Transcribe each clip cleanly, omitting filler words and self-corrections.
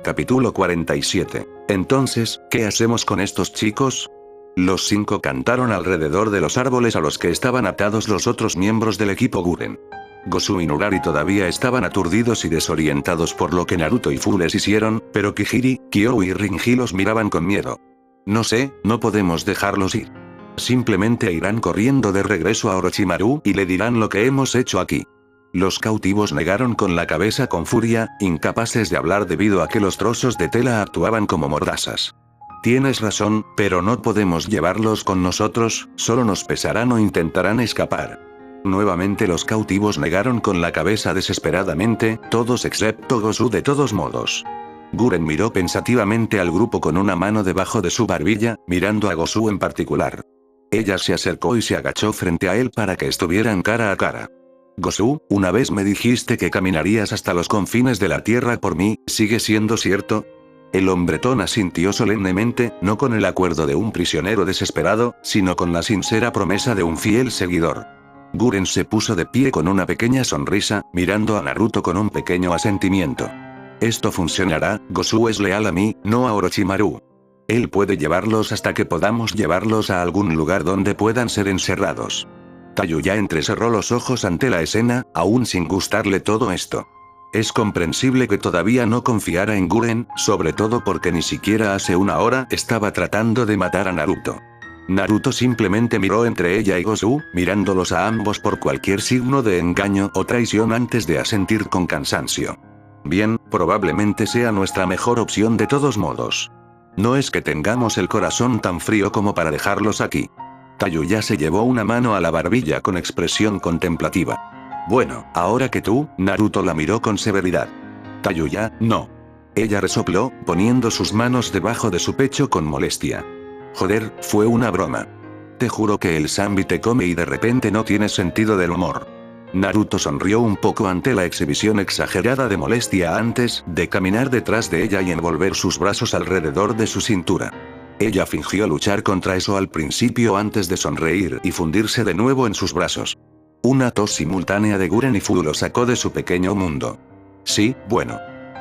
Capítulo 47. Entonces, ¿qué hacemos con estos chicos? Los 5 cantaron alrededor de los árboles a los que estaban atados los otros miembros del equipo Guren. Gosu y Nurari todavía estaban aturdidos y desorientados por lo que Naruto y Fu les hicieron, pero Kijiri, Kyo y Rinji los miraban con miedo. No sé, no podemos dejarlos ir. Simplemente irán corriendo de regreso a Orochimaru y le dirán lo que hemos hecho aquí. Los cautivos negaron con la cabeza con furia, incapaces de hablar debido a que los trozos de tela actuaban como mordazas. Tienes razón, pero no podemos llevarlos con nosotros, solo nos pesarán o intentarán escapar. Nuevamente los cautivos negaron con la cabeza desesperadamente, todos excepto Gosu de todos modos. Guren miró pensativamente al grupo con una mano debajo de su barbilla, mirando a Gosu en particular. Ella se acercó y se agachó frente a él para que estuvieran cara a cara. Gosu, una vez me dijiste que caminarías hasta los confines de la tierra por mí, ¿sigue siendo cierto? El hombretón asintió solemnemente, no con el acuerdo de un prisionero desesperado, sino con la sincera promesa de un fiel seguidor. Guren se puso de pie con una pequeña sonrisa, mirando a Naruto con un pequeño asentimiento. Esto funcionará, Gosu es leal a mí, no a Orochimaru. Él puede llevarlos hasta que podamos llevarlos a algún lugar donde puedan ser encerrados. Tayuya entrecerró los ojos ante la escena, aún sin gustarle todo esto. Es comprensible que todavía no confiara en Guren, sobre todo porque ni siquiera hace una hora estaba tratando de matar a Naruto. Naruto simplemente miró entre ella y Gosu, mirándolos a ambos por cualquier signo de engaño o traición antes de asentir con cansancio. Bien, probablemente sea nuestra mejor opción de todos modos. No es que tengamos el corazón tan frío como para dejarlos aquí. Tayuya se llevó una mano a la barbilla con expresión contemplativa. Bueno, ahora que tú, Naruto la miró con severidad. Tayuya, no. Ella resopló, poniendo sus manos debajo de su pecho con molestia. Joder, fue una broma. Te juro que el Zanbi te come y de repente no tienes sentido del humor. Naruto sonrió un poco ante la exhibición exagerada de molestia antes de caminar detrás de ella y envolver sus brazos alrededor de su cintura. Ella fingió luchar contra eso al principio antes de sonreír y fundirse de nuevo en sus brazos. Una tos simultánea de Guren y Fu lo sacó de su pequeño mundo. Sí, bueno.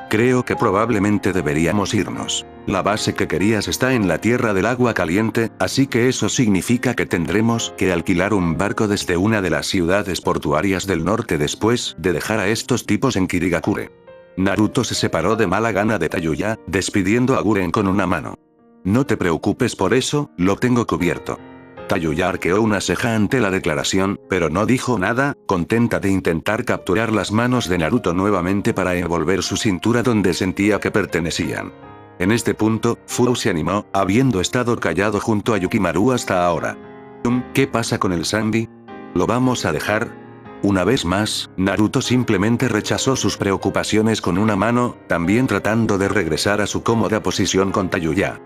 Creo que probablemente deberíamos irnos. La base que querías está en la Tierra del Agua Caliente, así que eso significa que tendremos que alquilar un barco desde una de las ciudades portuarias del norte después de dejar a estos tipos en Kirigakure. Naruto se separó de mala gana de Tayuya, despidiendo a Guren con una mano. No te preocupes por eso, lo tengo cubierto. Tayuya arqueó una ceja ante la declaración, pero no dijo nada, contenta de intentar capturar las manos de Naruto nuevamente para envolver su cintura donde sentía que pertenecían. En este punto, Fu se animó, habiendo estado callado junto a Yukimaru hasta ahora. ¿Qué pasa con el Zanbi? ¿Lo vamos a dejar? Una vez más, Naruto simplemente rechazó sus preocupaciones con una mano, también tratando de regresar a su cómoda posición con Tayuya.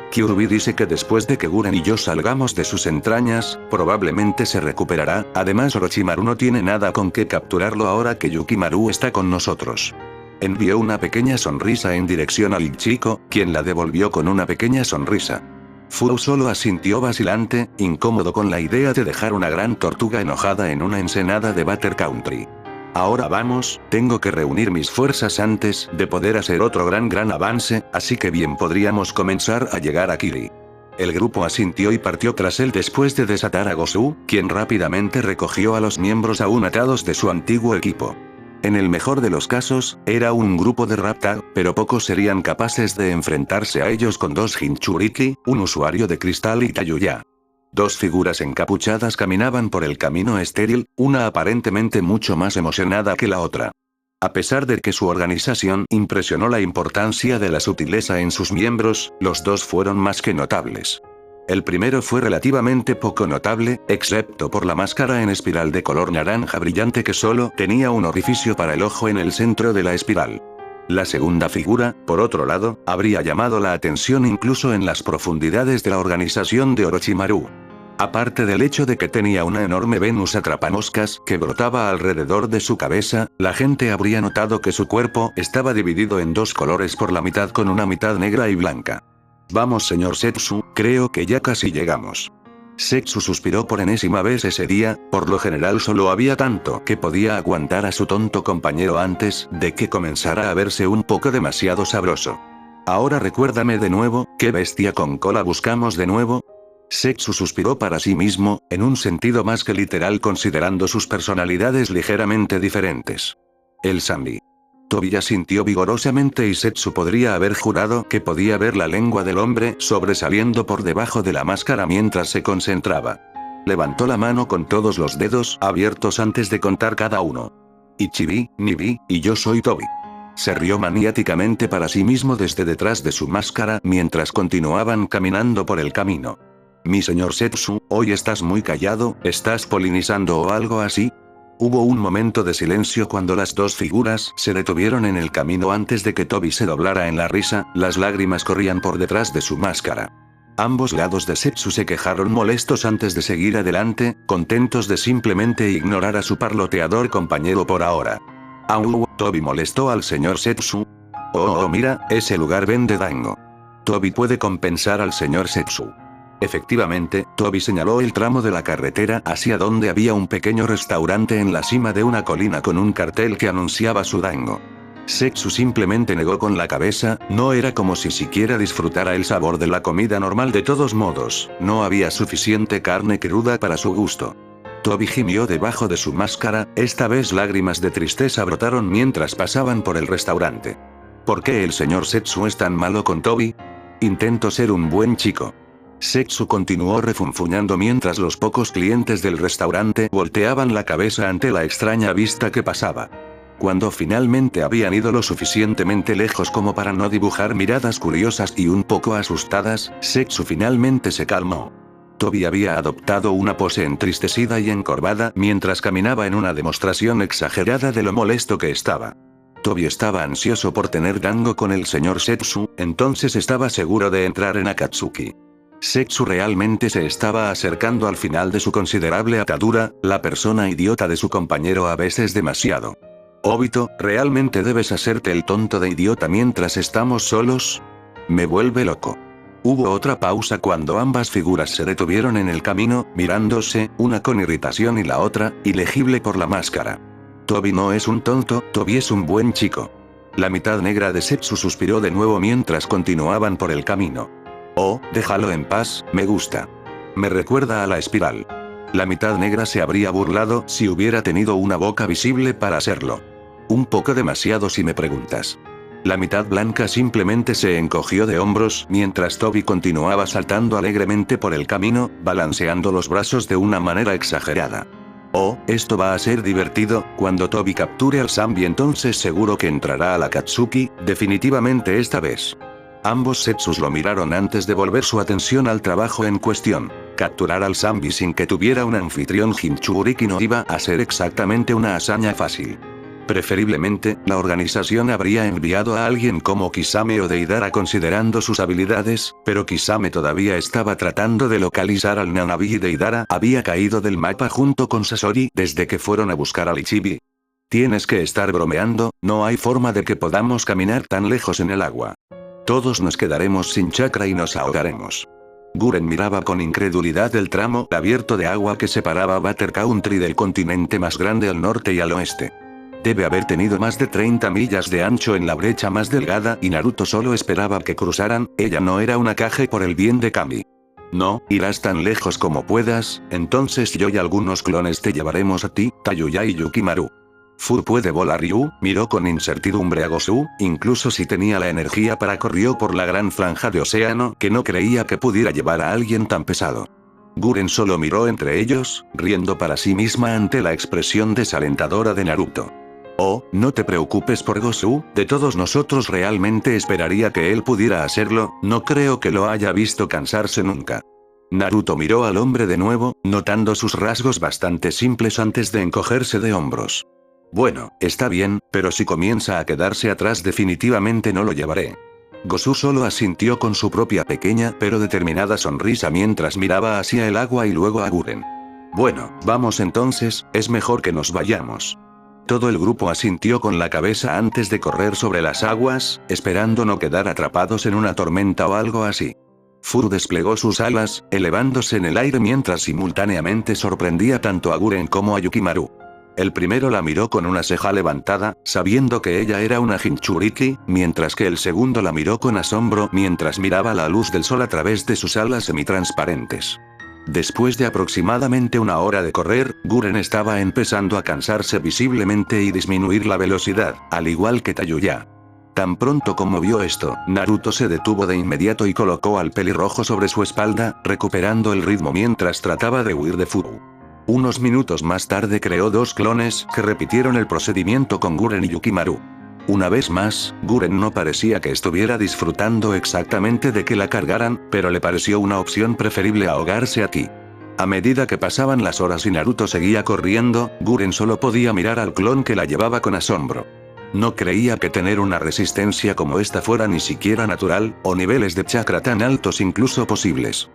Kyuubi dice que después de que Guren y yo salgamos de sus entrañas, probablemente se recuperará, además Orochimaru no tiene nada con qué capturarlo ahora que Yukimaru está con nosotros. Envió una pequeña sonrisa en dirección al chico, quien la devolvió con una pequeña sonrisa. Fu solo asintió vacilante, incómodo con la idea de dejar una gran tortuga enojada en una ensenada de Butter Country. Ahora vamos, tengo que reunir mis fuerzas antes de poder hacer otro gran avance, así que bien podríamos comenzar a llegar a Kiri. El grupo asintió y partió tras él después de desatar a Gosu, quien rápidamente recogió a los miembros aún atados de su antiguo equipo. En el mejor de los casos, era un grupo de Raptor, pero pocos serían capaces de enfrentarse a ellos con 2 Jinchuriki, un usuario de cristal y Tayuya. 2 figuras encapuchadas caminaban por el camino estéril, una aparentemente mucho más emocionada que la otra. A pesar de que su organización impresionó la importancia de la sutileza en sus miembros, los 2 fueron más que notables. El primero fue relativamente poco notable, excepto por la máscara en espiral de color naranja brillante que solo tenía un orificio para el ojo en el centro de la espiral. La segunda figura, por otro lado, habría llamado la atención incluso en las profundidades de la organización de Orochimaru. Aparte del hecho de que tenía una enorme Venus atrapamoscas que brotaba alrededor de su cabeza, la gente habría notado que su cuerpo estaba dividido en 2 colores por la mitad con una mitad negra y blanca. Vamos señor Setsu, creo que ya casi llegamos. Setsu suspiró por enésima vez ese día, por lo general solo había tanto que podía aguantar a su tonto compañero antes de que comenzara a verse un poco demasiado sabroso. Ahora recuérdame de nuevo, ¿qué bestia con cola buscamos de nuevo? Setsu suspiró para sí mismo, en un sentido más que literal considerando sus personalidades ligeramente diferentes. El Zambi. Tobi asintió vigorosamente y Setsu podría haber jurado que podía ver la lengua del hombre sobresaliendo por debajo de la máscara mientras se concentraba. Levantó la mano con todos los dedos abiertos antes de contar cada uno. Ichibi, Nibi, y yo soy Tobi. Se rió maniáticamente para sí mismo desde detrás de su máscara mientras continuaban caminando por el camino. Mi señor Setsu, hoy estás muy callado, ¿estás polinizando o algo así? Hubo un momento de silencio cuando las dos figuras se detuvieron en el camino antes de que Tobi se doblara en la risa, las lágrimas corrían por detrás de su máscara. Ambos lados de Setsu se quejaron molestos antes de seguir adelante, contentos de simplemente ignorar a su parloteador compañero por ahora. Au, Tobi molestó al señor Setsu. Oh, mira, ese lugar vende dango. Tobi puede compensar al señor Setsu. Efectivamente, Tobi señaló el tramo de la carretera hacia donde había un pequeño restaurante en la cima de una colina con un cartel que anunciaba su dango. Setsu simplemente negó con la cabeza, no era como si siquiera disfrutara el sabor de la comida normal de todos modos, no había suficiente carne cruda para su gusto. Tobi gimió debajo de su máscara, esta vez lágrimas de tristeza brotaron mientras pasaban por el restaurante. ¿Por qué el señor Setsu es tan malo con Tobi? Intento ser un buen chico. Setsu continuó refunfuñando mientras los pocos clientes del restaurante volteaban la cabeza ante la extraña vista que pasaba. Cuando finalmente habían ido lo suficientemente lejos como para no dibujar miradas curiosas y un poco asustadas, Setsu finalmente se calmó. Tobi había adoptado una pose entristecida y encorvada mientras caminaba en una demostración exagerada de lo molesto que estaba. Tobi estaba ansioso por tener dango con el señor Setsu, entonces estaba seguro de entrar en Akatsuki. Setsu realmente se estaba acercando al final de su considerable atadura, la persona idiota de su compañero a veces demasiado. Obito, ¿realmente debes hacerte el tonto de idiota mientras estamos solos? Me vuelve loco. Hubo otra pausa cuando ambas figuras se detuvieron en el camino, mirándose, una con irritación y la otra, ilegible por la máscara. Tobi no es un tonto, Tobi es un buen chico. La mitad negra de Setsu suspiró de nuevo mientras continuaban por el camino. Oh, déjalo en paz, me gusta. Me recuerda a la espiral. La mitad negra se habría burlado si hubiera tenido una boca visible para hacerlo. Un poco demasiado si me preguntas. La mitad blanca simplemente se encogió de hombros mientras Tobi continuaba saltando alegremente por el camino, balanceando los brazos de una manera exagerada. Oh, esto va a ser divertido, cuando Tobi capture al Zambi entonces seguro que entrará a la Akatsuki, definitivamente esta vez. Ambos Setsus lo miraron antes de volver su atención al trabajo en cuestión. Capturar al Zambi sin que tuviera un anfitrión Jinchuriki no iba a ser exactamente una hazaña fácil. Preferiblemente, la organización habría enviado a alguien como Kisame o Deidara considerando sus habilidades, pero Kisame todavía estaba tratando de localizar al Nanabi y Deidara había caído del mapa junto con Sasori desde que fueron a buscar al Ichibi. Tienes que estar bromeando, no hay forma de que podamos caminar tan lejos en el agua. Todos nos quedaremos sin chakra y nos ahogaremos. Guren miraba con incredulidad el tramo abierto de agua que separaba Butter Country del continente más grande al norte y al oeste. Debe haber tenido más de 30 millas de ancho en la brecha más delgada y Naruto solo esperaba que cruzaran, ella no era una caje por el bien de Kami. No, irás tan lejos como puedas, entonces yo y algunos clones te llevaremos a ti, Tayuya y Yukimaru. Fu puede volar. Ryu miró con incertidumbre a Gosu, incluso si tenía la energía para corrió por la gran franja de océano que no creía que pudiera llevar a alguien tan pesado. Guren solo miró entre ellos, riendo para sí misma ante la expresión desalentadora de Naruto. Oh, no te preocupes por Gosu, de todos nosotros realmente esperaría que él pudiera hacerlo, no creo que lo haya visto cansarse nunca. Naruto miró al hombre de nuevo, notando sus rasgos bastante simples antes de encogerse de hombros. Bueno, está bien, pero si comienza a quedarse atrás definitivamente no lo llevaré. Gosu solo asintió con su propia pequeña pero determinada sonrisa mientras miraba hacia el agua y luego a Guren. Bueno, vamos entonces, es mejor que nos vayamos. Todo el grupo asintió con la cabeza antes de correr sobre las aguas, esperando no quedar atrapados en una tormenta o algo así. Fu desplegó sus alas, elevándose en el aire mientras simultáneamente sorprendía tanto a Guren como a Yukimaru. El primero la miró con una ceja levantada, sabiendo que ella era una Jinchuriki, mientras que el segundo la miró con asombro mientras miraba la luz del sol a través de sus alas semitransparentes. Después de aproximadamente una hora de correr, Guren estaba empezando a cansarse visiblemente y disminuir la velocidad, al igual que Tayuya. Tan pronto como vio esto, Naruto se detuvo de inmediato y colocó al pelirrojo sobre su espalda, recuperando el ritmo mientras trataba de huir de Fu. Unos minutos más tarde creó dos clones que repitieron el procedimiento con Guren y Yukimaru. Una vez más, Guren no parecía que estuviera disfrutando exactamente de que la cargaran, pero le pareció una opción preferible a ahogarse aquí. A medida que pasaban las horas y Naruto seguía corriendo, Guren solo podía mirar al clon que la llevaba con asombro. No creía que tener una resistencia como esta fuera ni siquiera natural, o niveles de chakra tan altos incluso posibles.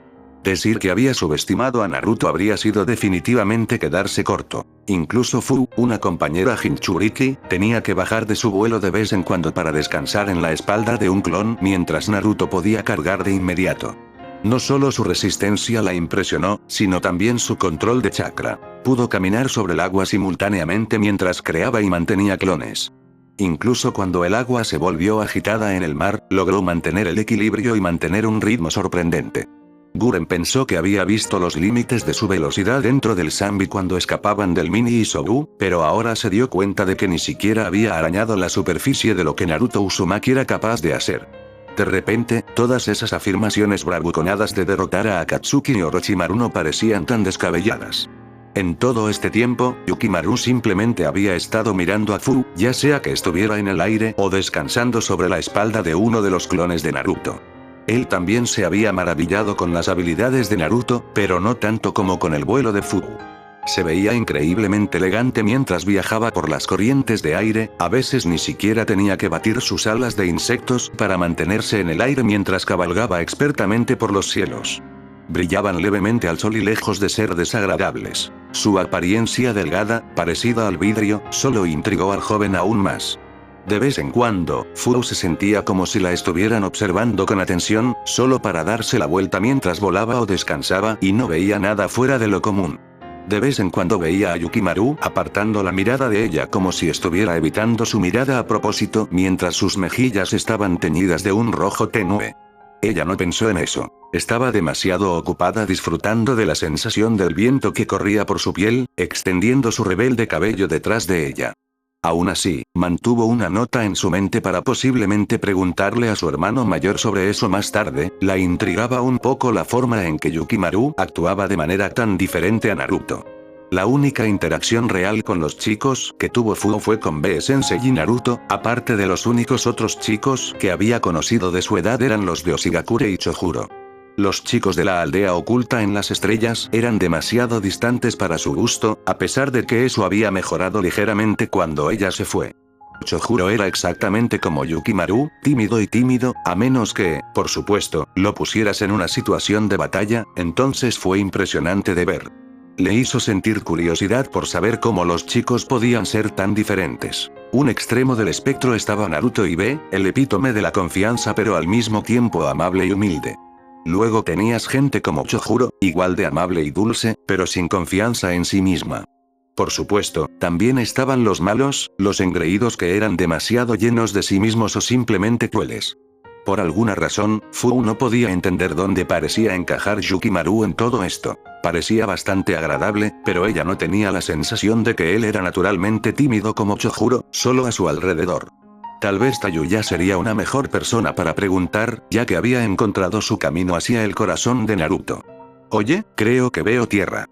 Decir que había subestimado a Naruto habría sido definitivamente quedarse corto. Incluso Fu, una compañera Jinchuriki, tenía que bajar de su vuelo de vez en cuando para descansar en la espalda de un clon mientras Naruto podía cargar de inmediato. No solo su resistencia la impresionó, sino también su control de chakra. Pudo caminar sobre el agua simultáneamente mientras creaba y mantenía clones. Incluso cuando el agua se volvió agitada en el mar, logró mantener el equilibrio y mantener un ritmo sorprendente. Guren pensó que había visto los límites de su velocidad dentro del Zanbi cuando escapaban del mini Isobu, pero ahora se dio cuenta de que ni siquiera había arañado la superficie de lo que Naruto Uzumaki era capaz de hacer. De repente, todas esas afirmaciones bravuconadas de derrotar a Akatsuki y Orochimaru no parecían tan descabelladas. En todo este tiempo, Yukimaru simplemente había estado mirando a Fu, ya sea que estuviera en el aire o descansando sobre la espalda de uno de los clones de Naruto. Él también se había maravillado con las habilidades de Naruto, pero no tanto como con el vuelo de Fu. Se veía increíblemente elegante mientras viajaba por las corrientes de aire, a veces ni siquiera tenía que batir sus alas de insectos para mantenerse en el aire mientras cabalgaba expertamente por los cielos. Brillaban levemente al sol y lejos de ser desagradables. Su apariencia delgada, parecida al vidrio, solo intrigó al joven aún más. De vez en cuando, Fu se sentía como si la estuvieran observando con atención, solo para darse la vuelta mientras volaba o descansaba y no veía nada fuera de lo común. De vez en cuando veía a Yukimaru apartando la mirada de ella como si estuviera evitando su mirada a propósito mientras sus mejillas estaban teñidas de un rojo tenue. Ella no pensó en eso. Estaba demasiado ocupada disfrutando de la sensación del viento que corría por su piel, extendiendo su rebelde cabello detrás de ella. Aún así, mantuvo una nota en su mente para posiblemente preguntarle a su hermano mayor sobre eso más tarde. La intrigaba un poco la forma en que Yukimaru actuaba de manera tan diferente a Naruto. La única interacción real con los chicos que tuvo Fu fue con B-sensei y Naruto, aparte de los únicos otros chicos que había conocido de su edad eran los de Oshigakure y Chojuro. Los chicos de la aldea oculta en las estrellas eran demasiado distantes para su gusto, a pesar de que eso había mejorado ligeramente cuando ella se fue. Chojuro era exactamente como Yukimaru, tímido, a menos que, por supuesto, lo pusieras en una situación de batalla, entonces fue impresionante de ver. Le hizo sentir curiosidad por saber cómo los chicos podían ser tan diferentes. Un extremo del espectro estaba Naruto y B, el epítome de la confianza pero al mismo tiempo amable y humilde. Luego tenías gente como Chojuro, igual de amable y dulce, pero sin confianza en sí misma. Por supuesto, también estaban los malos, los engreídos que eran demasiado llenos de sí mismos o simplemente crueles. Por alguna razón, Fu no podía entender dónde parecía encajar Yukimaru en todo esto. Parecía bastante agradable, pero ella no tenía la sensación de que él era naturalmente tímido como Chojuro, solo a su alrededor. Tal vez Tayuya sería una mejor persona para preguntar, ya que había encontrado su camino hacia el corazón de Naruto. Oye, creo que veo tierra.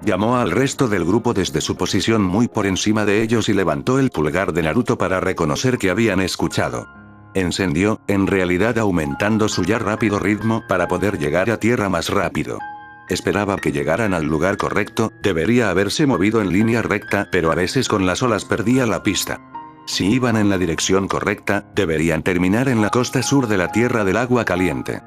Llamó al resto del grupo desde su posición muy por encima de ellos y levantó el pulgar de Naruto para reconocer que habían escuchado. Encendió, en realidad aumentando su ya rápido ritmo para poder llegar a tierra más rápido. Esperaba que llegaran al lugar correcto, debería haberse movido en línea recta, pero a veces con las olas perdía la pista. Si iban en la dirección correcta, deberían terminar en la costa sur de la Tierra del Agua Caliente.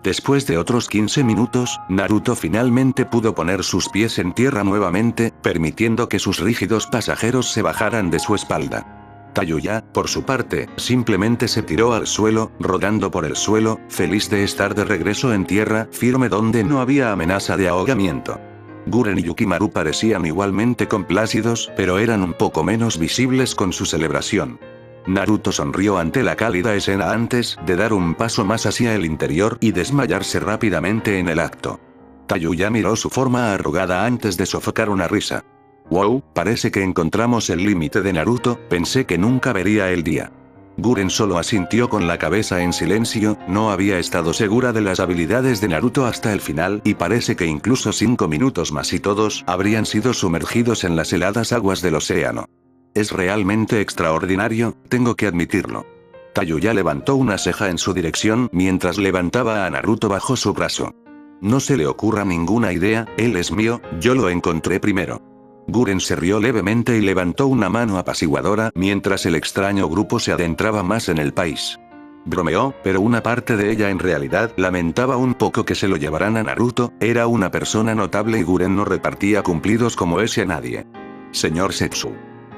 Después de otros 15 minutos, Naruto finalmente pudo poner sus pies en tierra nuevamente, permitiendo que sus rígidos pasajeros se bajaran de su espalda. Tayuya, por su parte, simplemente se tiró al suelo, rodando por el suelo, feliz de estar de regreso en tierra firme donde no había amenaza de ahogamiento. Guren y Yukimaru parecían igualmente complácidos, pero eran un poco menos visibles con su celebración. Naruto sonrió ante la cálida escena antes de dar un paso más hacia el interior y desmayarse rápidamente en el acto. Tayuya miró su forma arrugada antes de sofocar una risa. Wow, parece que encontramos el límite de Naruto, pensé que nunca vería el día. Guren solo asintió con la cabeza en silencio, no había estado segura de las habilidades de Naruto hasta el final y parece que incluso 5 minutos más y todos habrían sido sumergidos en las heladas aguas del océano. Es realmente extraordinario, tengo que admitirlo. Tayuya levantó una ceja en su dirección mientras levantaba a Naruto bajo su brazo. No se le ocurra ninguna idea, él es mío, yo lo encontré primero. Guren se rió levemente y levantó una mano apaciguadora mientras el extraño grupo se adentraba más en el país. Bromeó, pero una parte de ella en realidad lamentaba un poco que se lo llevaran a Naruto, era una persona notable y Guren no repartía cumplidos como ese a nadie. Señor Setsu.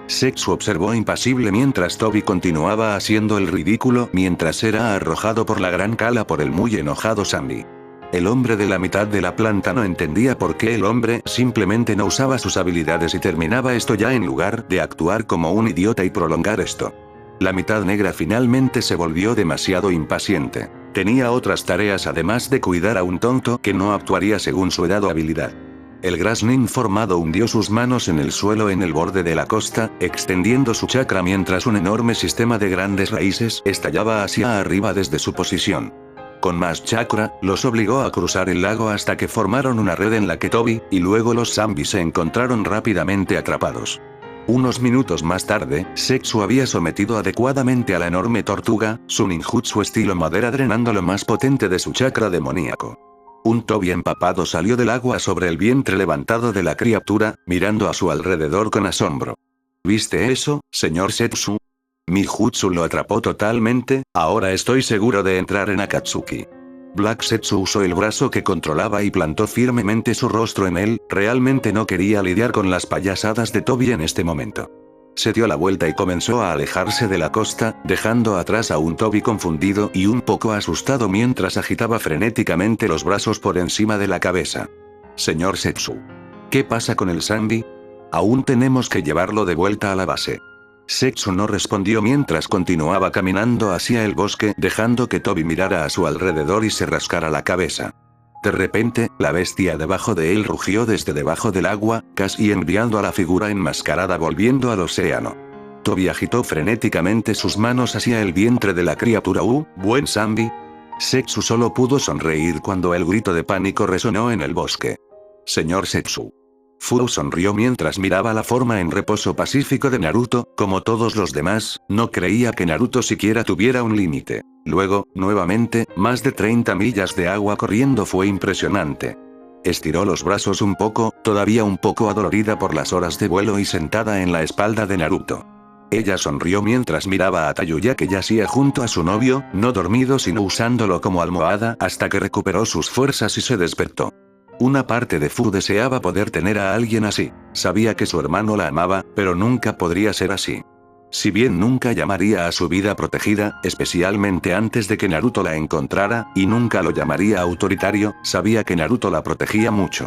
Setsu observó impasible mientras Tobi continuaba haciendo el ridículo mientras era arrojado por la gran cala por el muy enojado Sandy. El hombre de la mitad de la planta no entendía por qué el hombre simplemente no usaba sus habilidades y terminaba esto ya en lugar de actuar como un idiota y prolongar esto. La mitad negra finalmente se volvió demasiado impaciente. Tenía otras tareas además de cuidar a un tonto que no actuaría según su edad o habilidad. El Grasnin formado hundió sus manos en el suelo en el borde de la costa, extendiendo su chakra mientras un enorme sistema de grandes raíces estallaba hacia arriba desde su posición. Con más chakra, los obligó a cruzar el lago hasta que formaron una red en la que Tobi, y luego los zombies se encontraron rápidamente atrapados. Unos minutos más tarde, Setsu había sometido adecuadamente a la enorme tortuga, su ninjutsu estilo madera drenando lo más potente de su chakra demoníaco. Un Tobi empapado salió del agua sobre el vientre levantado de la criatura, mirando a su alrededor con asombro. ¿Viste eso, señor Setsu? Mi jutsu lo atrapó totalmente, ahora estoy seguro de entrar en Akatsuki. Black Setsu usó el brazo que controlaba y plantó firmemente su rostro en él, realmente no quería lidiar con las payasadas de Tobi en este momento. Se dio la vuelta y comenzó a alejarse de la costa, dejando atrás a un Tobi confundido y un poco asustado mientras agitaba frenéticamente los brazos por encima de la cabeza. Señor Setsu. ¿Qué pasa con el Sandy? Aún tenemos que llevarlo de vuelta a la base. Setsu no respondió mientras continuaba caminando hacia el bosque dejando que Tobi mirara a su alrededor y se rascara la cabeza. De repente, la bestia debajo de él rugió desde debajo del agua, casi enviando a la figura enmascarada volviendo al océano. Tobi agitó frenéticamente sus manos hacia el vientre de la criatura. ¿Buen Sandy? Setsu solo pudo sonreír cuando el grito de pánico resonó en el bosque. Señor Setsu. Fu sonrió mientras miraba la forma en reposo pacífico de Naruto, como todos los demás, no creía que Naruto siquiera tuviera un límite. Luego, nuevamente, más de 30 millas de agua corriendo fue impresionante. Estiró los brazos un poco, todavía un poco adolorida por las horas de vuelo y sentada en la espalda de Naruto. Ella sonrió mientras miraba a Tayuya que yacía junto a su novio, no dormido sino usándolo como almohada hasta que recuperó sus fuerzas y se despertó. Una parte de Fu deseaba poder tener a alguien así. Sabía que su hermano la amaba, pero nunca podría ser así. Si bien nunca llamaría a su vida protegida, especialmente antes de que Naruto la encontrara, y nunca lo llamaría autoritario, sabía que Naruto la protegía mucho.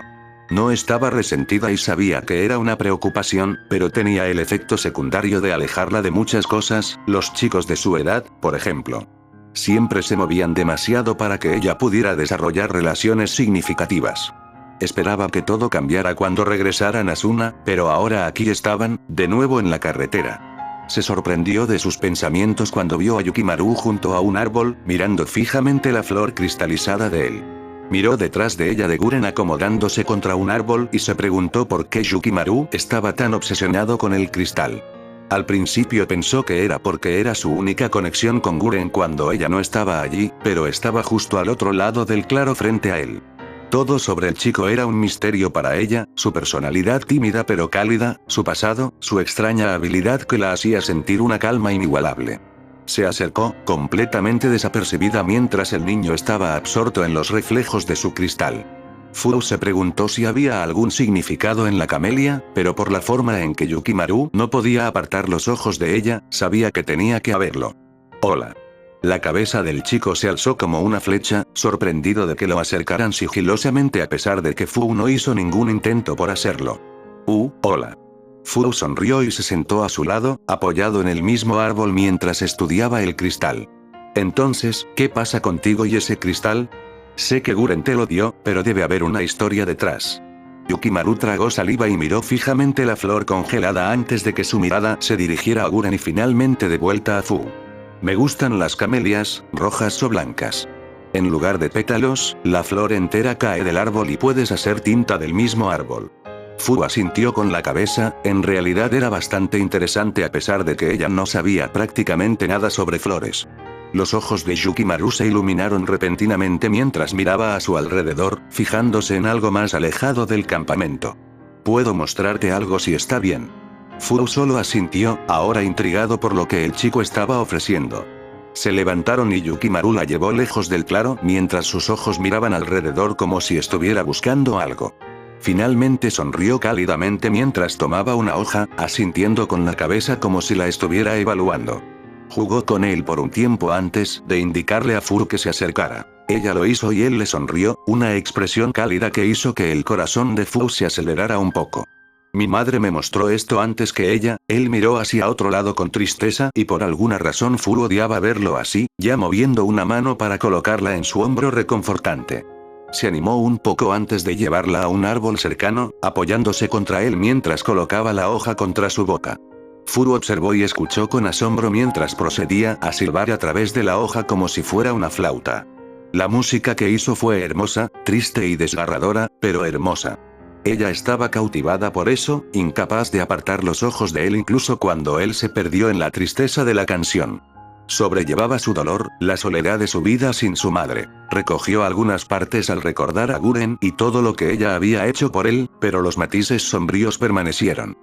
No estaba resentida y sabía que era una preocupación, pero tenía el efecto secundario de alejarla de muchas cosas, los chicos de su edad, por ejemplo. Siempre se movían demasiado para que ella pudiera desarrollar relaciones significativas. Esperaba que todo cambiara cuando regresaran a Asuna, pero ahora aquí estaban, de nuevo en la carretera. Se sorprendió de sus pensamientos cuando vio a Yukimaru junto a un árbol, mirando fijamente la flor cristalizada de él. Miró detrás de ella de Guren acomodándose contra un árbol y se preguntó por qué Yukimaru estaba tan obsesionado con el cristal. Al principio pensó que era porque era su única conexión con Guren cuando ella no estaba allí, pero estaba justo al otro lado del claro frente a él. Todo sobre el chico era un misterio para ella, su personalidad tímida pero cálida, su pasado, su extraña habilidad que la hacía sentir una calma inigualable. Se acercó, completamente desapercibida mientras el niño estaba absorto en los reflejos de su cristal. Fu se preguntó si había algún significado en la camelia, pero por la forma en que Yukimaru no podía apartar los ojos de ella, sabía que tenía que haberlo. Hola. La cabeza del chico se alzó como una flecha, sorprendido de que lo acercaran sigilosamente a pesar de que Fu no hizo ningún intento por hacerlo. Hola. Fu sonrió y se sentó a su lado, apoyado en el mismo árbol mientras estudiaba el cristal. Entonces, ¿qué pasa contigo y ese cristal? Sé que Guren te lo dio, pero debe haber una historia detrás. Yukimaru tragó saliva y miró fijamente la flor congelada antes de que su mirada se dirigiera a Guren y finalmente de vuelta a Fu. Me gustan las camelias, rojas o blancas. En lugar de pétalos, la flor entera cae del árbol y puedes hacer tinta del mismo árbol. Fu asintió con la cabeza, en realidad era bastante interesante a pesar de que ella no sabía prácticamente nada sobre flores. Los ojos de Yukimaru se iluminaron repentinamente mientras miraba a su alrededor, fijándose en algo más alejado del campamento. Puedo mostrarte algo si está bien. Fu solo asintió, ahora intrigado por lo que el chico estaba ofreciendo. Se levantaron y Yukimaru la llevó lejos del claro mientras sus ojos miraban alrededor como si estuviera buscando algo. Finalmente sonrió cálidamente mientras tomaba una hoja, asintiendo con la cabeza como si la estuviera evaluando. Jugó con él por un tiempo antes de indicarle a Fu que se acercara. Ella lo hizo y él le sonrió, una expresión cálida que hizo que el corazón de Fu se acelerara un poco. Mi madre me mostró esto antes que ella. Él miró hacia otro lado con tristeza y por alguna razón Fu odiaba verlo así, ya moviendo una mano para colocarla en su hombro reconfortante. Se animó un poco antes de llevarla a un árbol cercano, apoyándose contra él mientras colocaba la hoja contra su boca. Fu observó y escuchó con asombro mientras procedía a silbar a través de la hoja como si fuera una flauta. La música que hizo fue hermosa, triste y desgarradora, pero hermosa. Ella estaba cautivada por eso, incapaz de apartar los ojos de él incluso cuando él se perdió en la tristeza de la canción. Sobrellevaba su dolor, la soledad de su vida sin su madre. Recogió algunas partes al recordar a Guren y todo lo que ella había hecho por él, pero los matices sombríos permanecieron.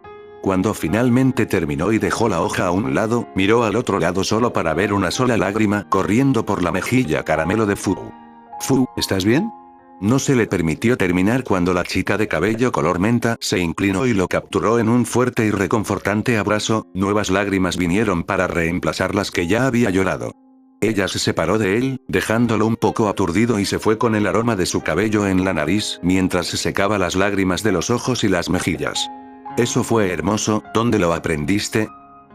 Cuando finalmente terminó y dejó la hoja a un lado, miró al otro lado solo para ver una sola lágrima corriendo por la mejilla caramelo de Fu. Fu, ¿estás bien? No se le permitió terminar cuando la chica de cabello color menta se inclinó y lo capturó en un fuerte y reconfortante abrazo. Nuevas lágrimas vinieron para reemplazar las que ya había llorado. Ella se separó de él, dejándolo un poco aturdido y se fue con el aroma de su cabello en la nariz, mientras se secaba las lágrimas de los ojos y las mejillas. Eso fue hermoso, ¿dónde lo aprendiste?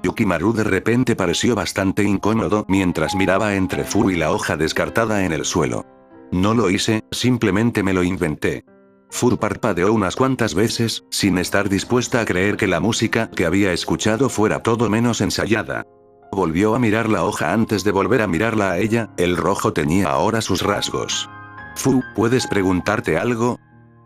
Yukimaru de repente pareció bastante incómodo mientras miraba entre Fu y la hoja descartada en el suelo. No lo hice, simplemente me lo inventé. Fu parpadeó unas cuantas veces, sin estar dispuesta a creer que la música que había escuchado fuera todo menos ensayada. Volvió a mirar la hoja antes de volver a mirarla a ella, el rojo tenía ahora sus rasgos. Fu, ¿puedes preguntarte algo?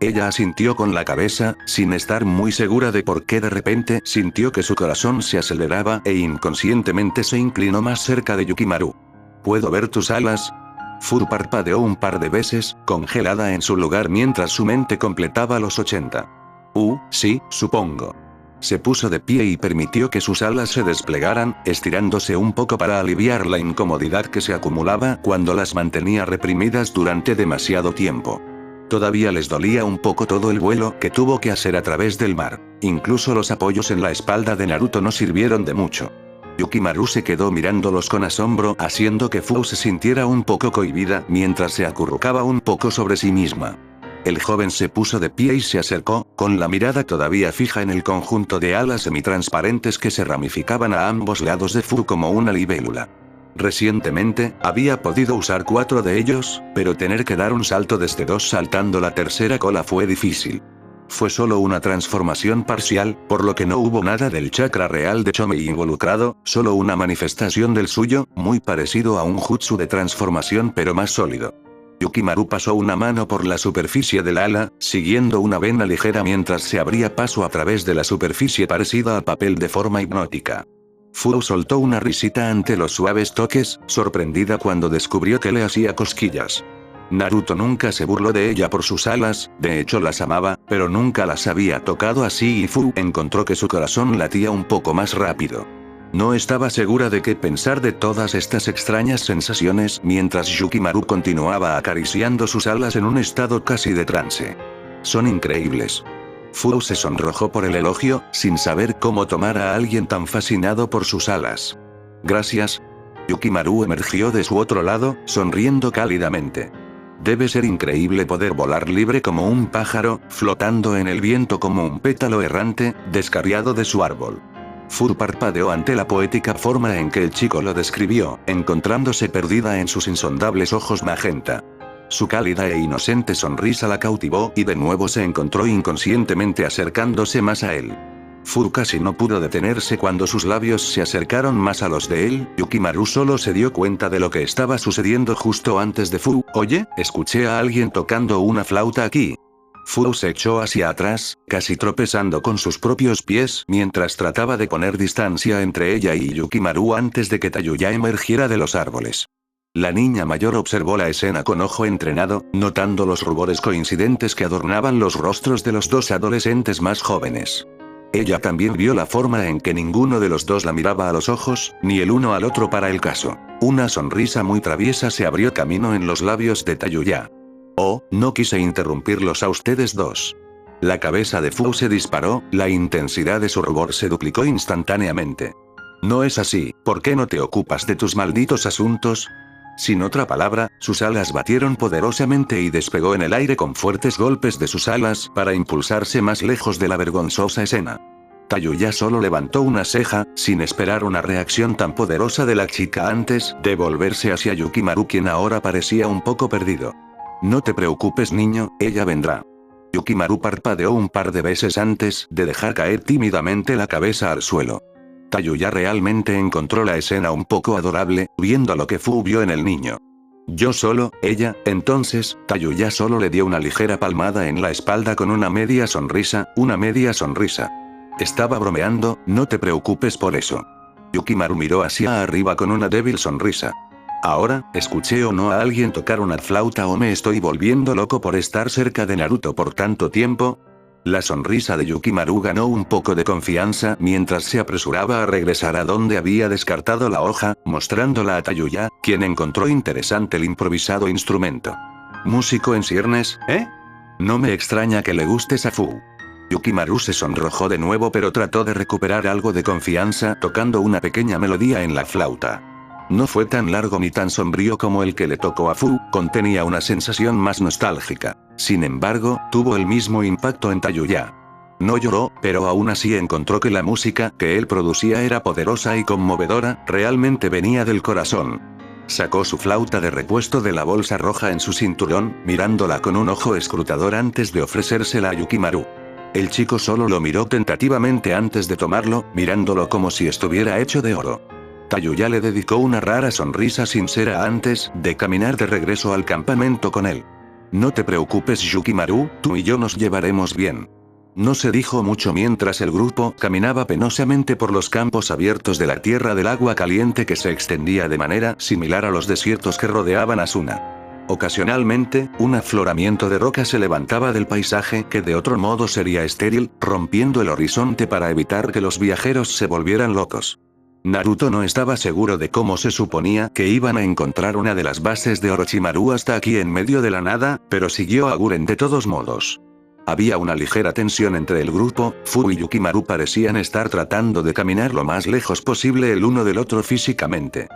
Ella asintió con la cabeza, sin estar muy segura de por qué de repente sintió que su corazón se aceleraba e inconscientemente se inclinó más cerca de Yukimaru. ¿Puedo ver tus alas? Fu parpadeó un par de veces, congelada en su lugar mientras su mente completaba los 80. Sí, supongo. Se puso de pie y permitió que sus alas se desplegaran, estirándose un poco para aliviar la incomodidad que se acumulaba cuando las mantenía reprimidas durante demasiado tiempo. Todavía les dolía un poco todo el vuelo que tuvo que hacer a través del mar. Incluso los apoyos en la espalda de Naruto no sirvieron de mucho. Yukimaru se quedó mirándolos con asombro, haciendo que Fu se sintiera un poco cohibida mientras se acurrucaba un poco sobre sí misma. El joven se puso de pie y se acercó, con la mirada todavía fija en el conjunto de alas semitransparentes que se ramificaban a ambos lados de Fu como una libélula. Recientemente, había podido usar 4 de ellos, pero tener que dar un salto desde 2 saltando la tercera cola fue difícil. Fue solo una transformación parcial, por lo que no hubo nada del chakra real de Chomei involucrado, solo una manifestación del suyo, muy parecido a un jutsu de transformación pero más sólido. Yukimaru pasó una mano por la superficie del ala, siguiendo una vena ligera mientras se abría paso a través de la superficie parecida a papel de forma hipnótica. Fu soltó una risita ante los suaves toques, sorprendida cuando descubrió que le hacía cosquillas. Naruto nunca se burló de ella por sus alas, de hecho las amaba, pero nunca las había tocado así y Fu encontró que su corazón latía un poco más rápido. No estaba segura de qué pensar de todas estas extrañas sensaciones mientras Yukimaru continuaba acariciando sus alas en un estado casi de trance. Son increíbles. Fu se sonrojó por el elogio, sin saber cómo tomar a alguien tan fascinado por sus alas. Gracias. Yukimaru emergió de su otro lado, sonriendo cálidamente. Debe ser increíble poder volar libre como un pájaro, flotando en el viento como un pétalo errante, descarriado de su árbol. Fu parpadeó ante la poética forma en que el chico lo describió, encontrándose perdida en sus insondables ojos magenta. Su cálida e inocente sonrisa la cautivó y de nuevo se encontró inconscientemente acercándose más a él. Fu casi no pudo detenerse cuando sus labios se acercaron más a los de él. Yukimaru solo se dio cuenta de lo que estaba sucediendo justo antes de Fu. Oye, escuché a alguien tocando una flauta aquí. Fu se echó hacia atrás, casi tropezando con sus propios pies mientras trataba de poner distancia entre ella y Yukimaru antes de que Tayuya emergiera de los árboles. La niña mayor observó la escena con ojo entrenado, notando los rubores coincidentes que adornaban los rostros de los dos adolescentes más jóvenes. Ella también vio la forma en que ninguno de los dos la miraba a los ojos, ni el uno al otro para el caso. Una sonrisa muy traviesa se abrió camino en los labios de Tayuya. Oh, no quise interrumpirlos a ustedes dos. La cabeza de Fu se disparó, la intensidad de su rubor se duplicó instantáneamente. No es así, ¿por qué no te ocupas de tus malditos asuntos? Sin otra palabra, sus alas batieron poderosamente y despegó en el aire con fuertes golpes de sus alas para impulsarse más lejos de la vergonzosa escena. Tayuya solo levantó una ceja, sin esperar una reacción tan poderosa de la chica antes de volverse hacia Yukimaru, quien ahora parecía un poco perdido. No te preocupes, niño, ella vendrá. Yukimaru parpadeó un par de veces antes de dejar caer tímidamente la cabeza al suelo. Tayuya realmente encontró la escena un poco adorable, viendo lo que Fu vio en el niño. Yo solo, ella, entonces, Tayuya solo le dio una ligera palmada en la espalda con una media sonrisa. Estaba bromeando, no te preocupes por eso. Yukimaru miró hacia arriba con una débil sonrisa. Ahora, ¿escuché o no a alguien tocar una flauta o me estoy volviendo loco por estar cerca de Naruto por tanto tiempo? La sonrisa de Yukimaru ganó un poco de confianza mientras se apresuraba a regresar a donde había descartado la hoja, mostrándola a Tayuya, quien encontró interesante el improvisado instrumento. ¿Músico en ciernes, eh? No me extraña que le gustes a Fu. Yukimaru se sonrojó de nuevo pero trató de recuperar algo de confianza tocando una pequeña melodía en la flauta. No fue tan largo ni tan sombrío como el que le tocó a Fu, contenía una sensación más nostálgica. Sin embargo, tuvo el mismo impacto en Tayuya. No lloró, pero aún así encontró que la música que él producía era poderosa y conmovedora, realmente venía del corazón. Sacó su flauta de repuesto de la bolsa roja en su cinturón, mirándola con un ojo escrutador antes de ofrecérsela a Yukimaru. El chico solo lo miró tentativamente antes de tomarlo, mirándolo como si estuviera hecho de oro. Tayuya le dedicó una rara sonrisa sincera antes de caminar de regreso al campamento con él. No te preocupes, Yukimaru, tú y yo nos llevaremos bien. No se dijo mucho mientras el grupo caminaba penosamente por los campos abiertos de la tierra del agua caliente que se extendía de manera similar a los desiertos que rodeaban Asuna. Ocasionalmente, un afloramiento de roca se levantaba del paisaje que de otro modo sería estéril, rompiendo el horizonte para evitar que los viajeros se volvieran locos. Naruto no estaba seguro de cómo se suponía que iban a encontrar una de las bases de Orochimaru hasta aquí en medio de la nada, pero siguió a Guren de todos modos. Había una ligera tensión entre el grupo, Fu y Yukimaru parecían estar tratando de caminar lo más lejos posible el uno del otro físicamente.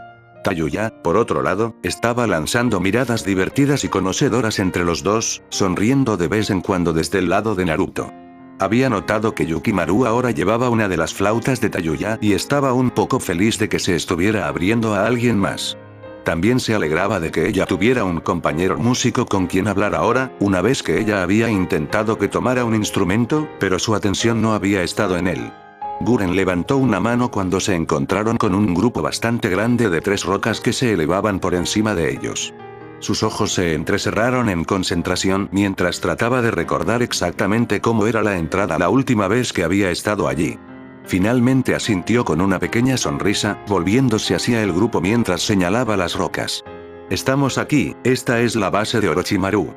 Tayuya, por otro lado, estaba lanzando miradas divertidas y conocedoras entre los dos, sonriendo de vez en cuando desde el lado de Naruto. Había notado que Yukimaru ahora llevaba una de las flautas de Tayuya y estaba un poco feliz de que se estuviera abriendo a alguien más. También se alegraba de que ella tuviera un compañero músico con quien hablar ahora, una vez que ella había intentado que tomara un instrumento, pero su atención no había estado en él. Guren levantó una mano cuando se encontraron con un grupo bastante grande de 3 rocas que se elevaban por encima de ellos. Sus ojos se entrecerraron en concentración mientras trataba de recordar exactamente cómo era la entrada la última vez que había estado allí. Finalmente asintió con una pequeña sonrisa, volviéndose hacia el grupo mientras señalaba las rocas. Estamos aquí, esta es la base de Orochimaru.